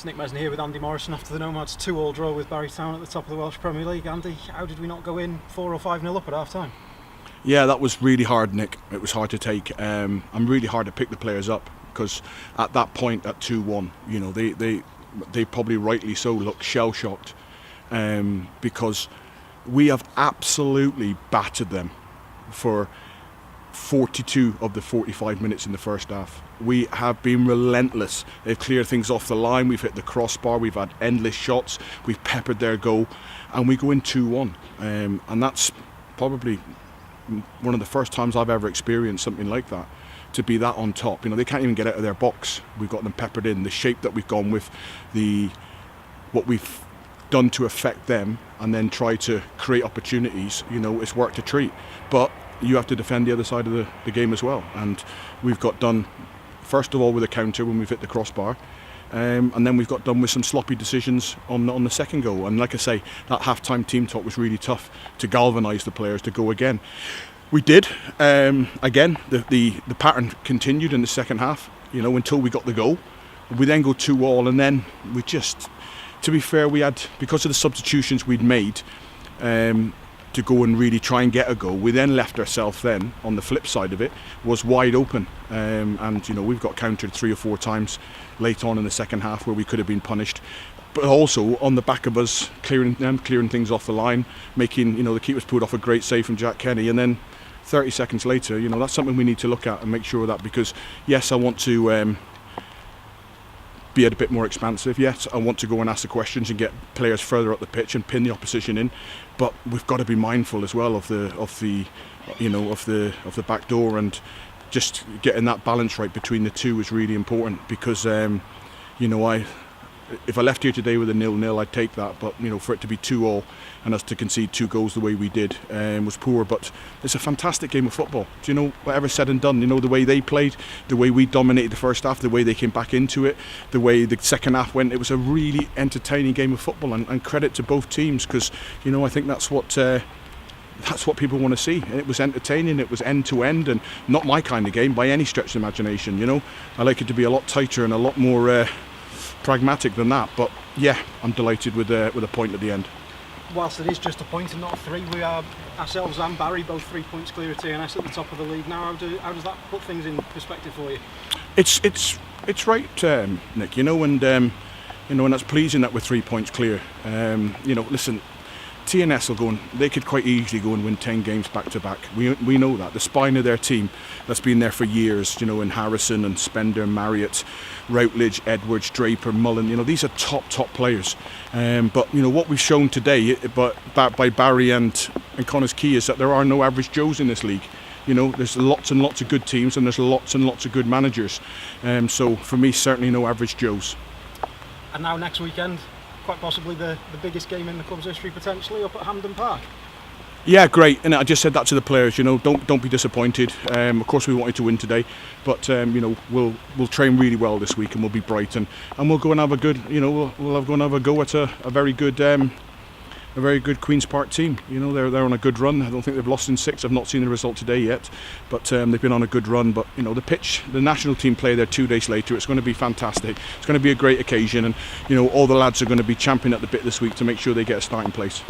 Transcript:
It's Nik Mesney here with Andy Morrison after the Nomads 2-2 draw with Barry Town at the top of the Welsh Premier League. Andy, how did we not go in 4 or 5-0 up at half time? Yeah, that was really hard, Nick. It was hard to take and really hard to pick the players up, because at that point at 2-1, you know, they probably rightly so look shell-shocked, because we have absolutely battered them for 42 of the 45 minutes in the first half. We have been relentless. They've cleared things off the line, we've hit the crossbar, we've had endless shots, we've peppered their goal, and we go in 2-1. And that's probably one of the first times I've ever experienced something like that, to be that on top. You know, they can't even get out of their box. We've got them peppered in. The shape that we've gone with, what we've done to affect them and then try to create opportunities, you know, it's worked a treat. But you have to defend the other side of the game as well, and we've got done first of all with a counter when we've hit the crossbar, and then we've got done with some sloppy decisions on the second goal. And like I say, that half-time team talk was really tough to galvanise the players to go again. We did. Again, the pattern continued in the second half, you know, until we got the goal. We then go 2-2, and then we just, to be fair, we had, because of the substitutions we'd made, to go and really try and get a goal, we then left ourselves then, on the flip side of it, was wide open. And, you know, we've got countered 3 or 4 times late on in the second half where we could have been punished. But also on the back of us clearing things off the line, making, you know, the keeper's pulled off a great save from Jack Kenny, and then 30 seconds later, you know, that's something we need to look at and make sure of that, because yes, I want to be a bit more expansive. Yes, I want to go and ask the questions and get players further up the pitch and pin the opposition in, but we've got to be mindful as well of the back door, and just getting that balance right between the two is really important, because you know, if I left here today with a 0-0, I'd take that. But you know, for it to be 2-2 and us to concede 2 goals the way we did was poor. But it's a fantastic game of football. Do you know, whatever said and done, you know, the way they played, the way we dominated the first half, the way they came back into it, the way the second half went, it was a really entertaining game of football. And credit to both teams, because you know, I think that's what people want to see. It was entertaining, it was end to end, and not my kind of game by any stretch of the imagination. You know, I like it to be a lot tighter and a lot more pragmatic than that. But yeah, I'm delighted with a point at the end. Whilst it is just a point and not 3, we are ourselves and Barry both 3 points clear of TNS at the top of the league now. How does that put things in perspective for you? It's right, Nick. You know, and you know, and that's pleasing that we're 3 points clear. You know, listen, TNS will go and they could quite easily go and win 10 games back to back. We know that. The spine of their team that's been there for years, you know, in Harrison and Spender, Marriott, Routledge, Edwards, Draper, Mullen, you know, these are top players. But you know, what we've shown today, but by Barry and Connah's Quay, is that there are no average Joes in this league. You know, there's lots and lots of good teams, and there's lots and lots of good managers. So for me, certainly no average Joes. And now next weekend, quite possibly the biggest game in the club's history, potentially, up at Hampden Park. Yeah, great. And I just said that to the players. You know, don't be disappointed. Of course, we wanted to win today, but you know, we'll train really well this week, and we'll be bright, and we'll go and have a good. You know, we'll go and have a go at a very good Queen's Park team. You know, they're on a good run. I don't think they've lost in 6. I've not seen the result today yet, but they've been on a good run. But you know, the pitch, the national team play there 2 days later. It's going to be fantastic. It's going to be a great occasion, and you know, all the lads are going to be champing at the bit this week to make sure they get a starting place.